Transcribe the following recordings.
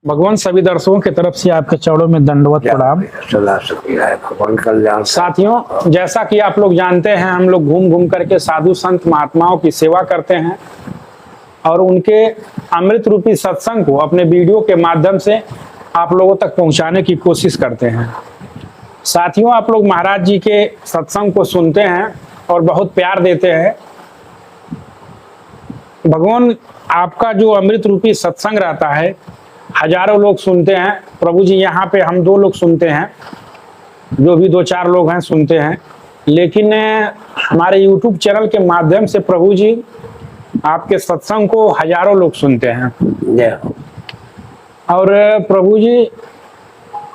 भगवान सभी दर्शकों की तरफ से आपके चरणों में दंडवत प्रणाम। भगवान कल्याण। साथियों, जैसा कि आप लोग जानते हैं, हम लोग घूम घूम करके साधु संत महात्माओं की सेवा करते हैं और उनके अमृत रूपी सत्संग को अपने वीडियो के माध्यम से आप लोगों तक पहुंचाने की कोशिश करते हैं। साथियों, आप लोग महाराज जी के सत्संग को सुनते हैं और बहुत प्यार देते हैं। भगवान आपका जो अमृत रूपी सत्संग रहता है, हजारों लोग सुनते हैं। प्रभु जी, यहाँ पे हम 2 लोग सुनते हैं, जो भी 2-4 लोग हैं सुनते हैं, लेकिन हमारे YouTube चैनल के माध्यम से प्रभु जी आपके सत्संग को हजारों लोग सुनते हैं। और प्रभु जी,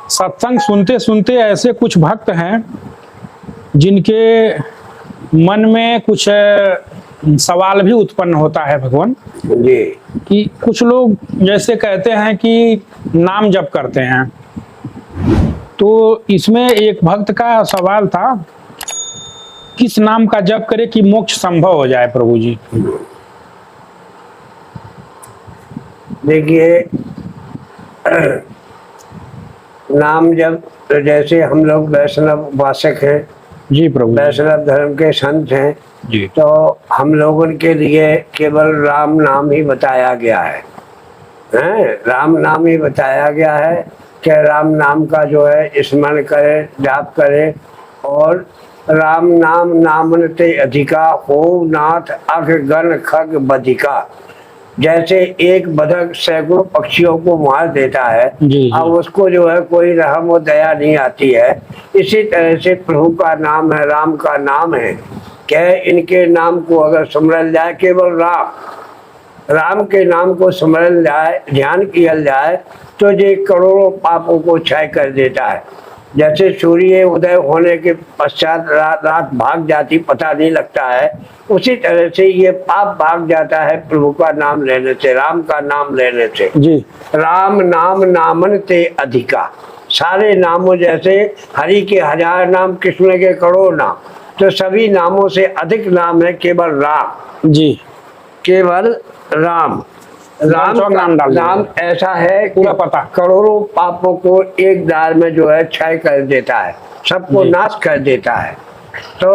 सत्संग सुनते सुनते ऐसे कुछ भक्त हैं जिनके मन में कुछ सवाल भी उत्पन्न होता है भगवान जी। कि कुछ लोग जैसे कहते हैं कि नाम जप करते हैं, तो इसमें एक भक्त का सवाल था, किस नाम का जप करे कि मोक्ष संभव हो जाए प्रभु जी। देखिए, नाम जप, जैसे हम लोग वैष्णव उपासक हैं जी प्रभु, वैष्णव धर्म के संत हैं जी, तो हम लोगों के लिए केवल राम नाम ही बताया गया है। राम नाम ही बताया गया है कि राम नाम का जो है स्मरण करे, जाप करे। और राम नाम नामनते अधिका हो नाथ अघ गण खग बधिका। जैसे एक बतख सैकड़ों पक्षियों को मार देता है, अब उसको जो है कोई रहम और दया नहीं आती है। इसी तरह से प्रभु का नाम है, राम का नाम है क्या, इनके नाम को अगर सुमरल जाए, केवल राम के नाम को सुमरल जाए, ध्यान किया जाए, तो ये करोड़ों पापों को क्षय कर देता है। जैसे सूर्य उदय होने के पश्चात रात भाग जाती, पता नहीं लगता है, उसी तरह से ये पाप भाग जाता है प्रभु का नाम लेने से, राम का नाम लेने से जी। राम नाम नामन ते अधिका। सारे नामों, जैसे हरि के 1000 नाम, कृष्ण के करोड़ नाम, तो सभी नामों से अधिक नाम है केवल राम जी, केवल राम। नाम ऐसा है पूरा पता, करोड़ों पापों को एक दार में जो है क्षय कर देता है, सबको नाश कर देता है। तो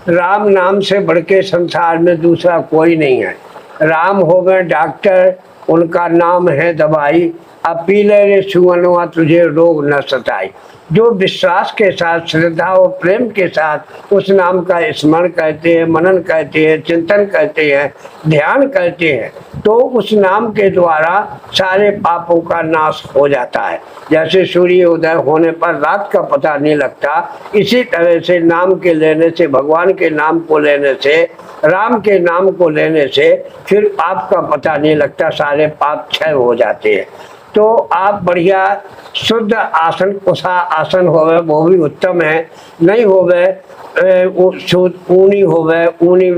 राम नाम से बढ़ के संसार में दूसरा कोई नहीं है। राम हो गए डॉक्टर, उनका नाम है दवाई। अब पी ले सुवनवा तुझे रोग न सताई। जो विश्वास के साथ, श्रद्धा और प्रेम के साथ उस नाम का स्मरण करते हैं, मनन करते हैं, चिंतन करते हैं, ध्यान करते हैं, तो उस नाम के द्वारा सारे पापों का नाश हो जाता है। जैसे सूर्य उदय होने पर रात का पता नहीं लगता, इसी तरह से नाम के लेने से, भगवान के नाम को लेने से, राम के नाम को लेने से फिर पाप का पता नहीं लगता, सारे पाप क्षय हो जाते हैं। तो आप बढ़िया शुद्ध आसन, कुशा आसन होवे वो भी उत्तम है, नहीं होवे ऊनी होवे, ऊनी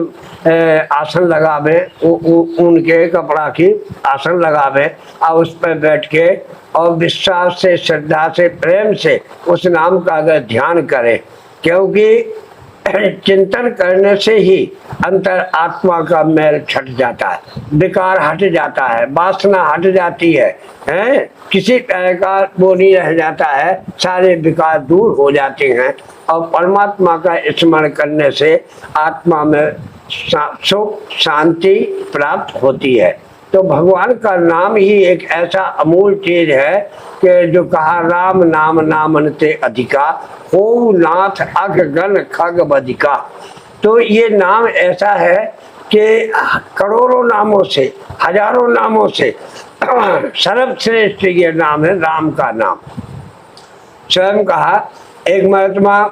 आसन लगावे, ऊन के कपड़ा की आसन लगावे और उस पर बैठ के और विश्वास से, श्रद्धा से, प्रेम से उस नाम का अगर ध्यान करें, क्योंकि चिंतन करने से ही अंतर आत्मा का मैल छट जाता है, विकार हट जाता है, वासना हट जाती है, किसी तरह का वो नहीं रह जाता है, सारे विकार दूर हो जाते हैं। और परमात्मा का स्मरण करने से आत्मा में सुख शांति प्राप्त होती है। तो भगवान का नाम ही एक ऐसा अमूल चीज है कि जो कहा, राम नाम नामनते अधिका हो नाथ अघ गण खग बधिका। तो ये नाम ऐसा है कि करोड़ों नामों से, हजारों नामों से सर्वश्रेष्ठ ये नाम है, राम का नाम। स्वयं कहा एक महात्मा,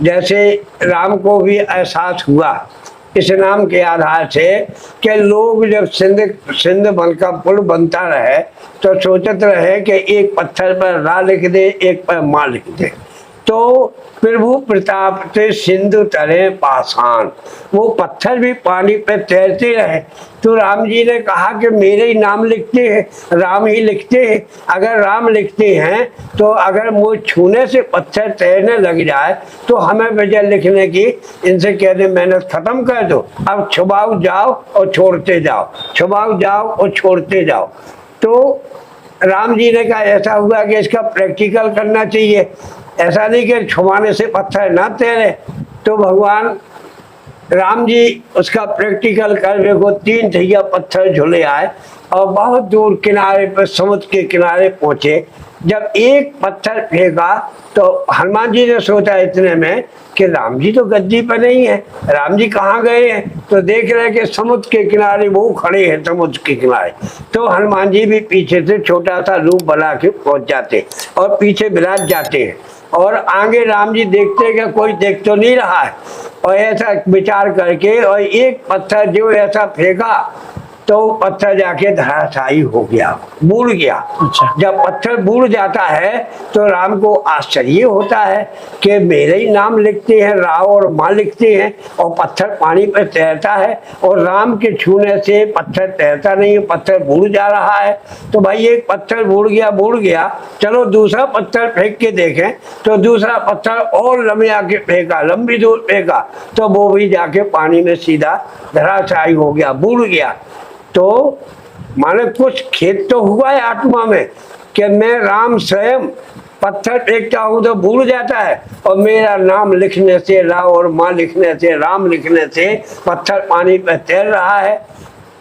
जैसे राम को भी एहसास हुआ इस नाम के आधार से कि लोग जब सिंध बन का पुल बनता रहे तो सोचते रहे कि एक पत्थर पर रा लिख दे, एक पर माँ लिख दे, तो प्रभु प्रताप से सिंधु तरे पाषाण, वो पत्थर भी पानी पे तैरते रहे। तो राम जी ने कहा कि मेरे ही नाम लिखते हैं, राम ही लिखते हैं। अगर राम लिखते हैं तो अगर वो छूने से पत्थर तैरने लग जाए तो हमें वजह लिखने की, इनसे कह दे मेहनत खत्म कर दो, अब छुपाओ जाओ और छोड़ते जाओ, छुपाओ जाओ और छोड़ते जाओ। तो राम जी ने कहा ऐसा हुआ कि इसका प्रैक्टिकल करना चाहिए, ऐसा नहीं कि छुमाने से पत्थर ना तैरे। तो भगवान राम जी उसका प्रैक्टिकल करने को 3 ठैया पत्थर झुले आए और बहुत दूर किनारे पर समुद्र के किनारे पहुंचे। जब एक पत्थर फेंका तो हनुमान जी ने सोचा इतने में कि राम जी तो गद्दी पर नहीं है, राम जी कहाँ गए हैं। तो देख रहे कि समुद्र के किनारे वो खड़े हैं समुद्र के किनारे। तो हनुमान जी भी पीछे से छोटा सा रूप बना के पहुंच जाते और पीछे विराज जाते हैं और आगे राम जी देखते हैं कि कोई देख तो नहीं रहा है। और ऐसा विचार करके और एक पत्थर जो ऐसा फेंका तो पत्थर जाके धराशायी हो गया, बूढ़ गया। अच्छा। जब पत्थर बूढ़ जाता है तो राम को आश्चर्य होता है कि मेरे ही नाम लिखते हैं, राव और माँ लिखते हैं और पत्थर पानी पर तैरता है और राम के छूने से पत्थर तैरता नहीं है, पत्थर बूढ़ जा रहा है। तो भाई एक पत्थर बूढ़ गया, चलो दूसरा पत्थर फेंक के देखें। तो दूसरा पत्थर और लंबे आके फेंका, लंबी दूर फेंका तो वो भी जाके पानी में सीधा धराशायी हो गया, बूढ़ गया। तो माने कुछ खेद तो हुआ है आत्मा में कि मैं राम स्वयं पत्थर फेंकता हूं तो भूल जाता है और मेरा नाम लिखने से, राव और माँ लिखने से, राम लिखने से पत्थर पानी पर तैर रहा है।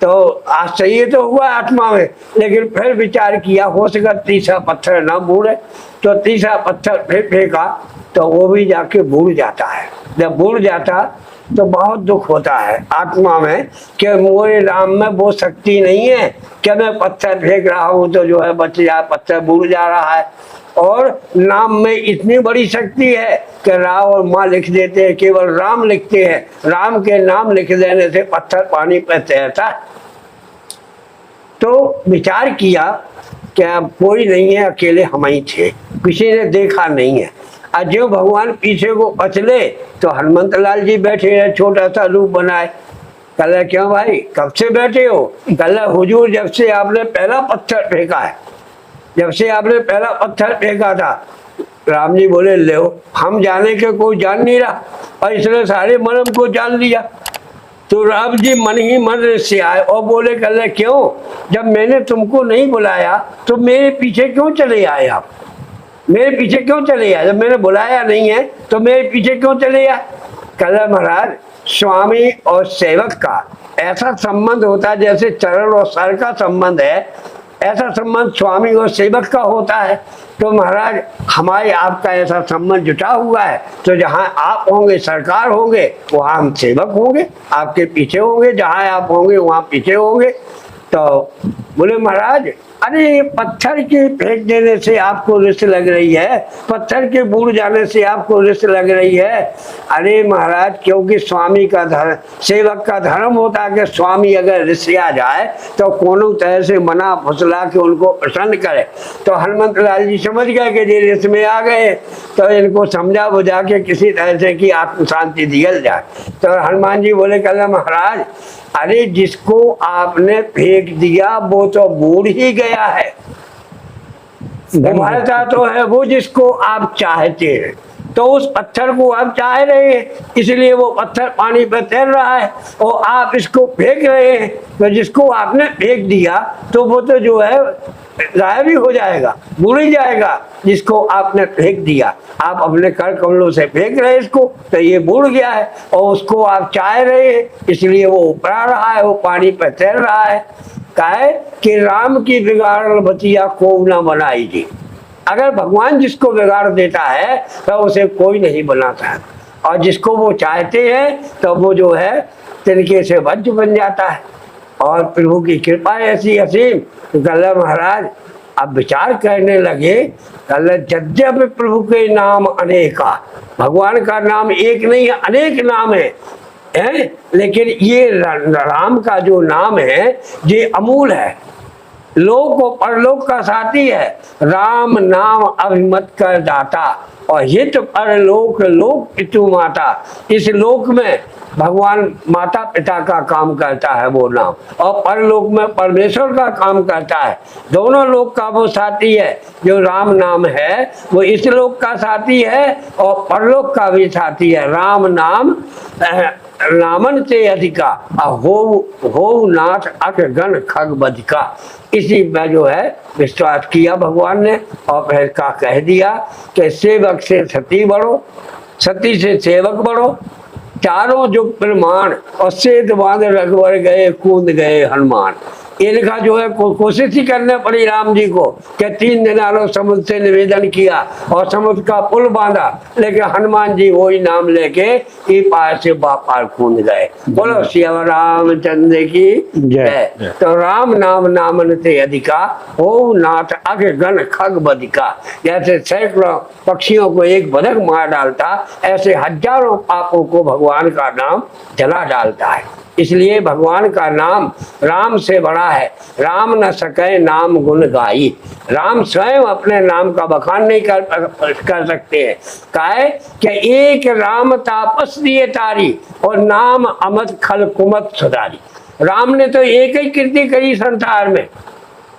तो आश्चर्य तो हुआ आत्मा में, लेकिन फिर विचार किया हो सका तीसरा पत्थर ना बूढ़े। तो तीसरा पत्थर फिर फेंका तो वो भी जाके बूढ़ जाता है। जब बूढ़ जाता तो बहुत दुख होता है आत्मा में कि मेरे राम में वो शक्ति नहीं है कि मैं पत्थर फेंक रहा हूँ तो जो है बच जा, पत्थर बूढ़ जा रहा है। और नाम में इतनी बड़ी शक्ति है कि राव और माँ लिख देते हैं, केवल राम लिखते हैं, राम के नाम लिख देने से पत्थर पानी पर तैरता। तो विचार किया कि अब कोई नहीं है, अकेले हम ही थे, किसी ने देखा नहीं है। आज जो भगवान पीछे को पचले तो हनुमंत लाल जी बैठे हैं, छोटा सा रूप बनाए। कल क्यों भाई कब से बैठे हो? कल हुजूर जब से आपने पहला पत्थर फेंका है, जब से आपने पहला पत्थर फेंका था। राम जी बोले ले हम जाने के कोई जान नहीं रहा और इसने सारे मर्म को जान लिया। तो राम जी मन ही मन से आए और बोले कल क्यों, जब मैंने तुमको नहीं बुलाया तो मेरे पीछे क्यों चले आए आप? मेरे पीछे क्यों चले आए? जब मैंने बुलाया नहीं है तो मेरे पीछे क्यों चले आए? कल महाराज स्वामी और सेवक का ऐसा संबंध होता है जैसे चरण और सर का संबंध है, ऐसा संबंध स्वामी और सेवक का होता है। तो महाराज हमारे आपका ऐसा संबंध जुटा हुआ है, तो जहाँ आप होंगे सरकार होंगे, वहाँ हम सेवक होंगे, आपके पीछे होंगे, जहाँ आप होंगे वहाँ पीछे होंगे। तो बोले महाराज अरे ये पत्थर के फेंक देने से आपको रिश्त लग रही है, पत्थर के बूढ़ जाने से आपको रिश्त लग रही है। अरे महाराज क्योंकि स्वामी का धर्म, सेवक का धर्म होता है कि स्वामी अगर रिश्ता जाए तो कोनो तरह से मना फुसला के उनको प्रसन्न करे। तो हनुमंत लाल जी समझ गए कि ये रिश्त में आ गए, तो इनको समझा बुझा के किसी तरह से की आत्म शांति दियल जाए। तो हनुमान जी बोले कल महाराज अरे जिसको आपने फेंक दिया वो तो बूढ़ ही गया है, तुम्हारा तो है वो जिसको आप चाहते हैं, तो उस पत्थर को आप चाह रहे हैं इसलिए वो पत्थर पानी पर तैर रहा है और आप इसको फेंक रहे हैं। तो जिसको आपने फेंक दिया तो वो तो जो है गायब ही हो जाएगा, भूल ही जाएगा। जिसको आपने फेंक दिया, आप अपने कर कमलों से फेंक रहे इसको, तो ये बूढ़ गया है और उसको आप चाह रहे हैं इसलिए वो ऊपरा रहा है, वो पानी पर तैर रहा है। कहे कि राम की बिगाड़ल बतिया को न बनाई जी। अगर भगवान जिसको बिगाड़ देता है तो उसे कोई नहीं बनाता है, और जिसको वो चाहते हैं तो वो जो है तिनके से वज्र बन जाता है। और प्रभु की कृपा ऐसी असीम। तो कल महाराज अब विचार करने लगे, कल जब प्रभु के नाम अनेका, भगवान का नाम एक नहीं है अनेक नाम है, लेकिन ये राम का जो नाम है ये अमूल है, लोक और परलोक का साथी है। राम नाम अभिमत कर दाता और हित परलोक लोक पितु माता। इस लोक में भगवान माता पिता का काम करता है वो नाम, और परलोक में परमेश्वर का काम करता है। दोनों लोक का वो साथी है। जो राम नाम है वो इस लोक का साथी है और परलोक का भी साथी है। राम नाम नामन से अधिका हो नाथ अख गण खग बधिका। इसी में जो है विश्वास किया भगवान ने और फिर का कह दिया कि सेवक से सती बढ़ो, सती से सेवक बढ़ो, चारों जो प्रमाण और सेध बांध रघुवर गए कूद गए हनुमान। इनका जो है कोशिश ही करने पड़ी राम जी को कि 3 दिनारों समुद्र से निवेदन किया और समुद्र का पुल बांधा, लेकिन हनुमान जी वही नाम लेके ई पार से पार कूद गए। बोलो श्री रामचंद्र की जय। तो राम नाम नामन से अधिका हो नाथ अग गण खग बधिका। जैसे सैकड़ों पक्षियों को एक बदक मार डालता, ऐसे हजारों पापों को भगवान का नाम जला डालता है। इसलिए भगवान का नाम राम से बड़ा है। राम न सके नाम गुण गाई। राम स्वयं अपने नाम का बखान नहीं कर सकते हैं। काहे कि एक राम तापस दिए तारी और नाम अमत खल कुमत सुधारी। राम ने तो एक ही कीर्ति करी संसार में,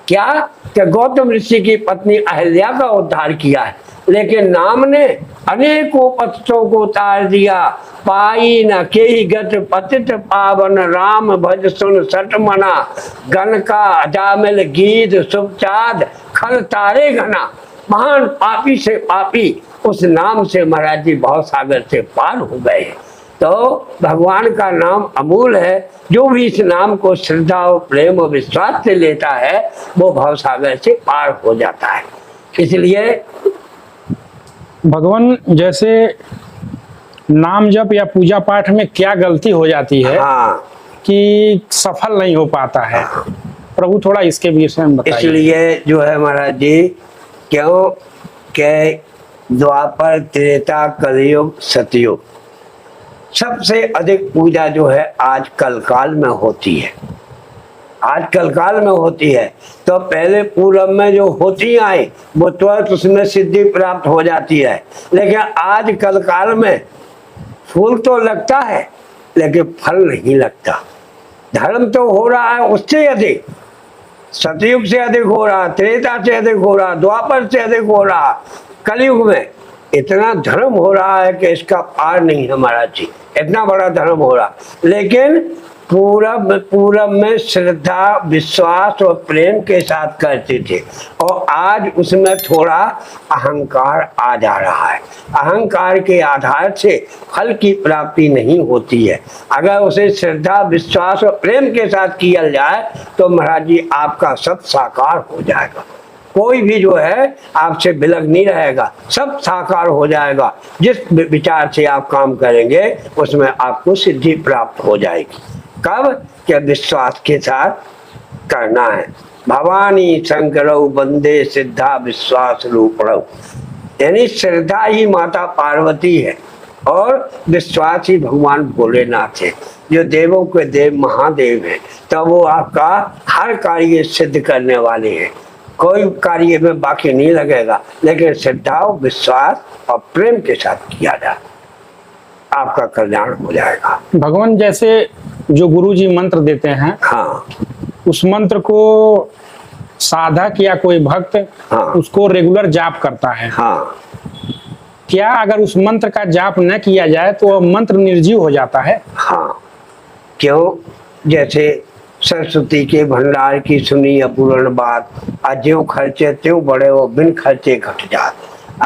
क्या कि गौतम ऋषि की पत्नी अहिल्या का उद्धार किया है, लेकिन नाम ने अनेकों पतितों को उतार दिया। पाई न के गत पतित पावन राम भज सुन सट मना। गण का अजामिल गीत सुपचाद खल तारे घना। महान पापी से पापी उस नाम से महाराज जी भव सागर से पार हो गए। तो भगवान का नाम अमूल है। जो भी इस नाम को श्रद्धा और प्रेम और विश्वास से लेता है वो भव सागर से पार हो जाता है। इसलिए भगवान जैसे नाम जप या पूजा पाठ में क्या गलती हो जाती है कि सफल नहीं हो पाता है, प्रभु थोड़ा इसके विषय में बताइए। इसलिए जो है महाराज जी, क्यों के द्वापर त्रेता कलयुग सतयुग सबसे अधिक पूजा जो है आज कलकाल में होती है। आज कलकाल में होती है। तो पहले पूरब में जो होती आई वो तुरंत उसमें सिद्धि प्राप्त हो जाती है, लेकिन आज कलकाल में फूल तो लगता है लेकिन फल नहीं लगता। धर्म तो हो रहा है उससे अधिक, सतयुग से अधिक हो रहा, त्रेता से अधिक हो रहा, द्वापर से अधिक हो रहा। कलयुग में इतना धर्म हो रहा है कि इसका पार नहीं है महाराज जी, इतना बड़ा धर्म हो रहा। लेकिन पूरब में श्रद्धा विश्वास और प्रेम के साथ करते थे, और आज उसमें थोड़ा अहंकार आ जा रहा है। अहंकार के आधार से फल की प्राप्ति नहीं होती है। अगर उसे श्रद्धा विश्वास और प्रेम के साथ किया जाए तो महाराज जी आपका सब साकार हो जाएगा। कोई भी जो है आपसे बिलग नहीं रहेगा, सब साकार हो जाएगा। जिस विचार से आप काम करेंगे उसमें आपको सिद्धि प्राप्त हो जाएगी। कब? क्या विश्वास के साथ करना है। भवानी शंकरऊ बंदे सिद्धा विश्वास रूपणऊ, यानी श्रद्धा ही माता पार्वती है और विश्वास ही भगवान भोलेनाथ है, जो देवों के देव महादेव हैं। तो वो आपका हर कार्य सिद्ध करने वाले हैं। कोई कार्य में बाकी नहीं लगेगा, लेकिन श्रद्धा विश्वास और प्रेम के साथ किया जाए, आपका कल्याण हो जाएगा। भगवान जैसे जो गुरु जी मंत्र देते हैं, हाँ, उस मंत्र को साधक या कोई भक्त उसको रेगुलर जाप करता है। हाँ, क्या अगर उस मंत्र का जाप न किया जाए तो वह मंत्र निर्जीव हो जाता है? हाँ, क्यों? जैसे सरस्वती के भंडार की सुनी अपूर्ण बात, अज्यों खर्चे त्यों बड़े वो बिन खर्चे घट जात।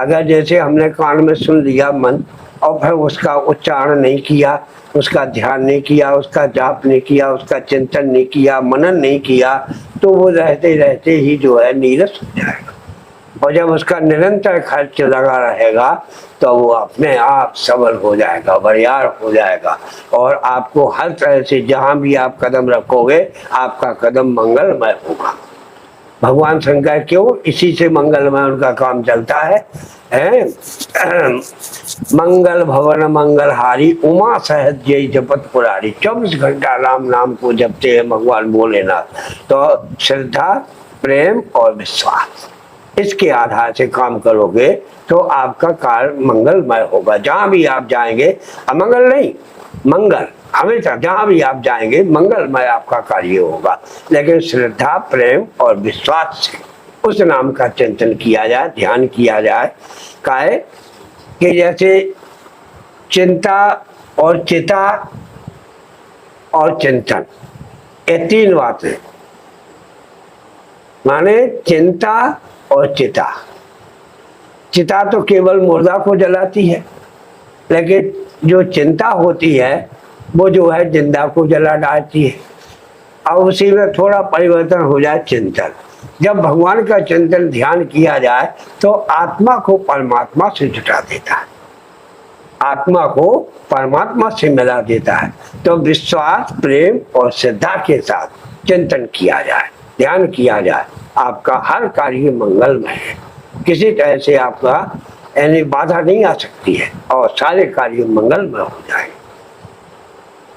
अगर जैसे हमने कान में सुन लिया मंत्र और फिर उसका उच्चारण नहीं किया, उसका ध्यान नहीं किया, उसका जाप नहीं किया, उसका चिंतन नहीं किया, मनन नहीं किया, तो वो रहते रहते ही जो है नीरस हो जाएगा। और जब उसका निरंतर खर्च लगा रहेगा तो वो अपने आप सबल हो जाएगा, बरियार हो जाएगा, और आपको हर तरह से जहां भी आप कदम रखोगे आपका कदम मंगलमय होगा। भगवान शंकर क्यों? इसी से मंगलमय उनका काम चलता है। मंगल भवन मंगलहारी उमा सहज जय जपत पुरारी। 24 घंटा राम नाम को जपते हैं भगवान भोलेनाथ। तो श्रद्धा प्रेम और विश्वास इसके आधार से काम करोगे तो आपका कार्य मंगलमय होगा। जहां भी आप जाएंगे, अमंगल नहीं, मंगल हमेशा, जहां भी आप जाएंगे मंगलमय आपका कार्य होगा। लेकिन श्रद्धा प्रेम और विश्वास से उस नाम का चिंतन किया जाए, ध्यान किया जाए। काहे कि जैसे चिंता और चिता और चिंतन, ये 3 बातें। माने चिंता और चिता। चिता तो केवल मुर्दा को जलाती है, लेकिन जो चिंता होती है वो जो है जिंदा को जला डालती है। और उसी में थोड़ा परिवर्तन हो जाए चिंतन। जब भगवान का चिंतन ध्यान किया जाए तो आत्मा को परमात्मा से जुटा देता है, आत्मा को परमात्मा से मिला देता है। तो विश्वास, प्रेम और श्रद्धा के साथ चिंतन किया जाए, ध्यान किया जाए, आपका हर कार्य मंगलमय है। किसी तरह से आपका यानी बाधा नहीं आ सकती है और सारे कार्य मंगलमय हो जाए।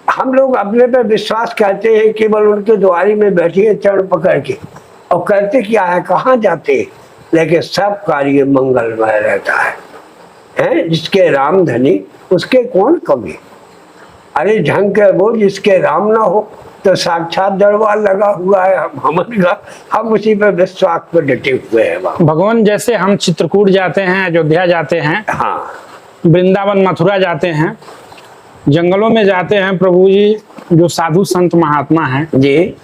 हम लोग अपने पर विश्वास करते हैं, केवल उनके द्वारी में बैठिए चरण पकड़ के, और करते क्या है, कहाँ जाते, लेकिन सब कार्य मंगलमय रहता है। जिसके राम धनी उसके कौन कमी। अरे ढंग के बोल, जिसके राम ना हो तो साक्षात दरबार लगा हुआ है हमन का, हम उसी पर विश्वास पर डटे हुए हैं। भगवान जैसे हम चित्रकूट जाते हैं, अयोध्या जाते हैं, हाँ, वृंदावन मथुरा जाते हैं, जंगलों में जाते हैं, प्रभु जी जो साधु संत महात्मा हैं जी,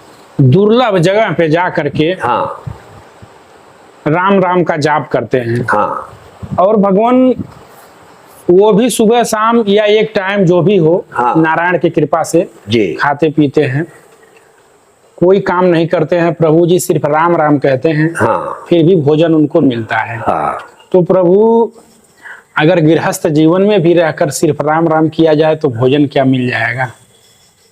दुर्लभ जगह पे जा करके हाँ, राम राम का जाप करते हैं। हाँ, और भगवान वो भी सुबह शाम या एक टाइम जो भी हो, हाँ, नारायण की कृपा से जी, खाते पीते हैं, कोई काम नहीं करते हैं। प्रभु जी सिर्फ राम राम कहते हैं, हाँ, फिर भी भोजन उनको मिलता है। हाँ। तो प्रभु अगर गृहस्थ जीवन में भी रहकर सिर्फ राम राम किया जाए तो भोजन क्या मिल जाएगा?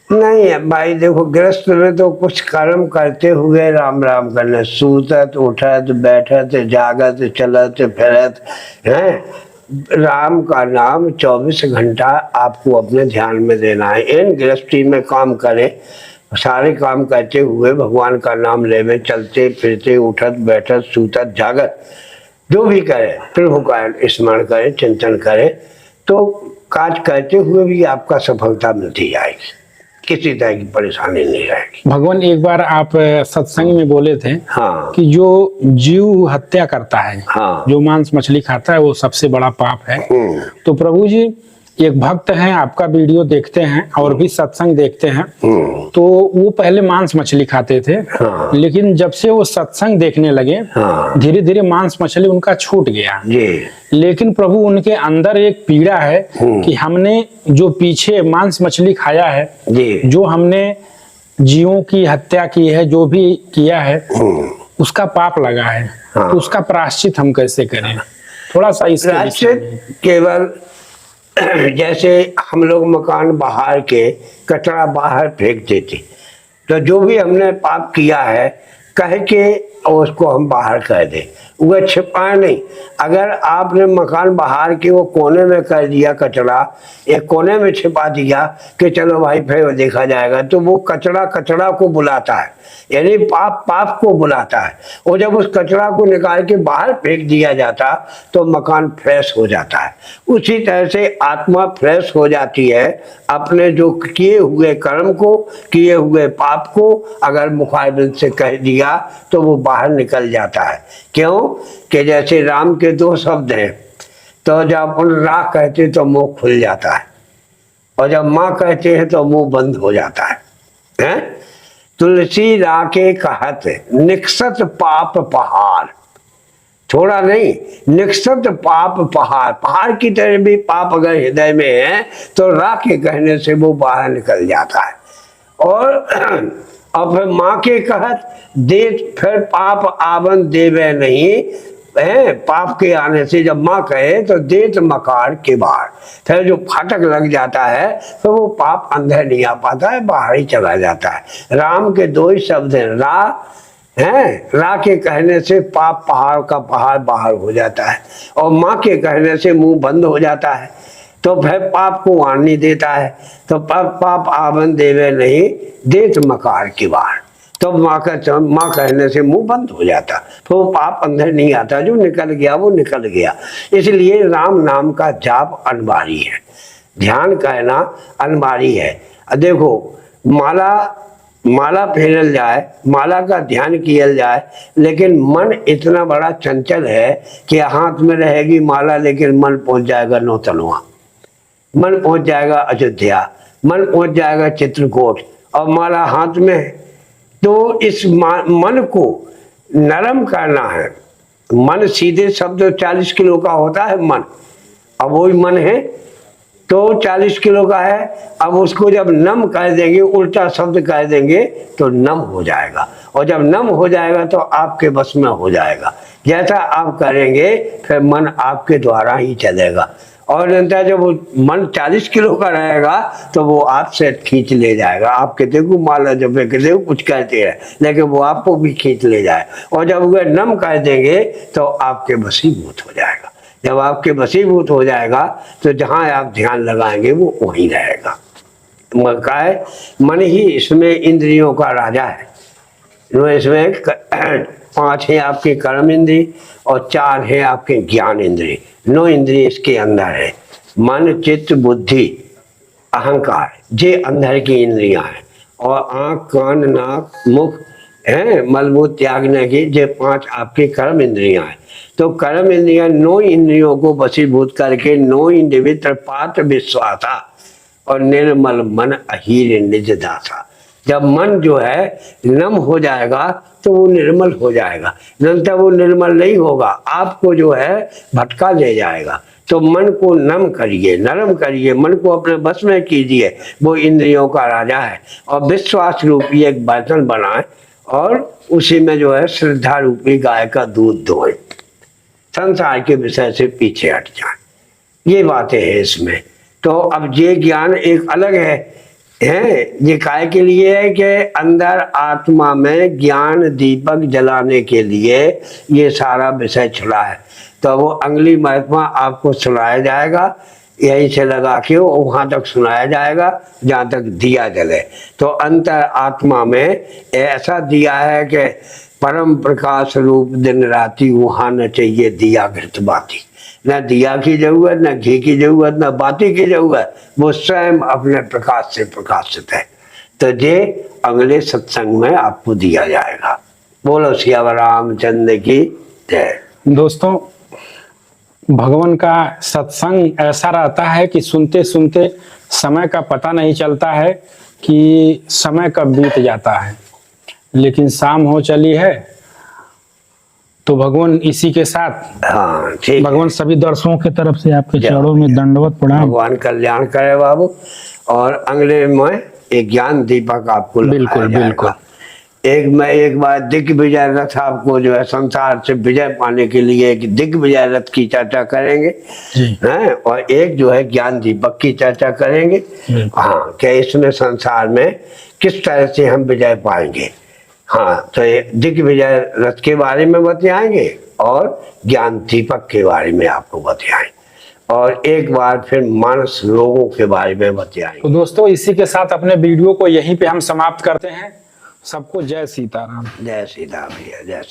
नहीं है भाई, देखो गृहस्थ में तो कुछ कर्म करते हुए राम राम करना, सूतत उठत बैठत जागत चलत फिरत है। राम का नाम 24 घंटा आपको अपने ध्यान में देना है। इन गृहस्थी में काम करें, सारे काम करते हुए भगवान का नाम लेवे, चलते फिरते उठत बैठत सूतत जागत जो भी करे, प्रभु का स्मरण करें, चिंतन करें, तो काज करते हुए भी आपका सफलता मिलती जाएगी, किसी तरह की परेशानी नहीं रहेगी। भगवान एक बार आप सत्संग में बोले थे, हाँ, कि जो जीव हत्या करता है, हाँ, जो मांस मछली खाता है, वो सबसे बड़ा पाप है। तो प्रभु जी एक भक्त हैं, आपका वीडियो देखते हैं और भी सत्संग देखते हैं, तो वो पहले मांस मछली खाते थे, हाँ, लेकिन जब से वो सत्संग देखने लगे, हाँ, धीरे धीरे मांस मछली उनका छूट गया। जी, लेकिन प्रभु उनके अंदर एक पीड़ा है कि हमने जो पीछे मांस मछली खाया है, जी, जो हमने जीवों की हत्या की है, जो भी किया है, उसका पाप लगा है। हाँ। तो उसका प्रायश्चित हम कैसे करें? थोड़ा सा इसके प्रायश्चित केवल जैसे हम लोग मकान बाहर के कचरा बाहर फेंक देते, तो जो भी हमने पाप किया है कह के उसको हम बाहर कर दें, वह छिपाए नहीं। अगर आपने मकान बाहर के वो कोने में कर दिया कचरा, एक कोने में छिपा दिया कि चलो भाई फिर देखा जाएगा, तो वो कचरा कचरा को बुलाता है, यानी पाप पाप को बुलाता है। और जब उस कचरा को निकाल के बाहर फेंक दिया जाता तो मकान फ्रेश हो जाता है। उसी तरह से आत्मा फ्रेश हो जाती है। अपने जो किए हुए कर्म को, किए हुए पाप को अगर मुखारबिन से कह दिया तो वो बाहर निकल जाता है। क्यों कि जैसे राम के 2 शब्द हैं, तो जब उन रा कहते तो मुंह खुल जाता है, और जब माँ कहते हैं तो मुंह बंद हो जाता है। तुलसी रा के कहत निकसत पाप पहाड़, थोड़ा नहीं, निकसत पाप पहाड़, पहाड़ की तरह भी पाप अगर हृदय में है तो रा के कहने से वो बाहर निकल जाता है। और अब फिर माँ के कहत दे, फिर पाप आवन देवे नहीं है। पाप के आने से जब माँ कहे तो देत मकार के बाहर, फिर जो फाटक लग जाता है तो वो पाप अंदर नहीं आ पाता है, बाहर ही चला जाता है। राम के 2 ही शब्द हैं, रा है, रा के कहने से पाप पहाड़ का पहाड़ बाहर हो जाता है, और माँ के कहने से मुंह बंद हो जाता है, तो फिर पाप को आन नहीं देता है। तो पाप आवन देवे नहीं देत मकार की बार, तो माँ कहने से मुंह बंद हो जाता, तो वो पाप अंदर नहीं आता, जो निकल गया वो निकल गया। इसलिए राम नाम का जाप अनिवार्य है, ध्यान कहना अनिवार्य है। देखो माला फेरल जाए, माला का ध्यान किया जाए, लेकिन मन इतना बड़ा चंचल है कि हाथ में रहेगी माला लेकिन मन पहुंच जाएगा नौतनवा, मन पहुंच जाएगा अयोध्या, मन पहुंच जाएगा चित्रकूट और माला हाथ में है। तो इस मन को नरम करना है। मन सीधे शब्द 40 किलो का होता है मन, अब वही मन है तो 40 किलो का है। अब उसको जब नम कर देंगे, उल्टा शब्द कर देंगे तो नम हो जाएगा, और जब नम हो जाएगा तो आपके बस में हो जाएगा। जैसा आप करेंगे फिर मन आपके द्वारा ही चलेगा। और अंतर जब वो मन 40 किलो का रहेगा तो वो आपसे खींच ले जाएगा। आप कहते को माला जब कहते कुछ कहते हैं, लेकिन वो आपको भी खींच ले जाए। और जब वो नम कर देंगे तो आपके वशीभूत हो जाएगा। जब आपके वशीभूत हो जाएगा तो जहाँ आप ध्यान लगाएंगे वो वहीं रहेगा। मन ही इसमें इंद्रियों का राजा है। इसमें 5 है आपके कर्म इंद्रिय और 4 है आपके ज्ञान इंद्रिय। 9 इंद्रिय इसके अंदर है। मन, चित्त, बुद्धि, अहंकार, ये अंदर की इंद्रियां हैं। और आंख, कान, नाक, मुख है, मलमूत्र त्यागने की, ये 5 आपके कर्म इंद्रियां हैं। तो कर्म इंद्रियां 9 इंद्रियों को वशीभूत करके 9 इंद्रिय पात्र विश्वासा और निर्मल मन अहीर निज दासा। जब मन जो है नम हो जाएगा तो वो निर्मल हो जाएगा, नहीं वो निर्मल नहीं होगा, आपको जो है भटका ले जाएगा। तो मन को नम करिए, नरम करिए, मन को अपने बस में कीजिए। वो इंद्रियों का राजा है। और विश्वास रूपी एक बर्तन बनाए और उसी में जो है श्रद्धा रूपी गाय का दूध दोए, संसार के विषय से पीछे हट जाए। ये बातें हैं इसमें। तो अब ये ज्ञान एक अलग है ये काय के लिए है कि अंदर आत्मा में ज्ञान दीपक जलाने के लिए ये सारा विषय छुड़ा है। तो वो अगली महात्मा आपको सुनाया जाएगा, यहीं से लगा के वहां तक सुनाया जाएगा जहां तक दिया जले। तो अंतर आत्मा में ऐसा दिया है कि परम प्रकाश रूप दिन राति, वहां न चाहिए दिया घृत बाती। न दिया की जरूरत, न घी की जरूरत, न बाती की जरूरत, वो स्वयं अपने प्रकाश से प्रकाशित है। तो ये अगले सत्संग में आपको दिया जाएगा। बोलो सियावर रामचंद्र की जय। दोस्तों, भगवान का सत्संग ऐसा रहता है कि सुनते सुनते समय का पता नहीं चलता है कि समय कब बीत जाता है। लेकिन शाम हो चली है तो भगवान इसी के साथ, हाँ ठीक, भगवान सभी दर्शकों की तरफ से आपके चरणों में दंडवत प्रणाम। भगवान कल्याण करे बाबू। और अगले में एक ज्ञान दीपक आपको बिल्कुल बिल्कुल। एक बार दिग्विजय रथ आपको जो है संसार से विजय पाने के लिए एक दिग्विजय रथ की चर्चा करेंगे हैं, और एक जो है ज्ञान दीपक की चर्चा करेंगे। हाँ, क्या इसमें संसार में किस तरह से हम विजय पाएंगे। हाँ, तो ये दिग्विजय रथ के बारे में बताएंगे और ज्ञान दीपक के बारे में आपको बताएंगे, और एक बार फिर मानस रोगों के बारे में बताएंगे। तो दोस्तों, इसी के साथ अपने वीडियो को यहीं पे हम समाप्त करते हैं। सबको जय सीताराम। जय सीता भैया, जय सीता।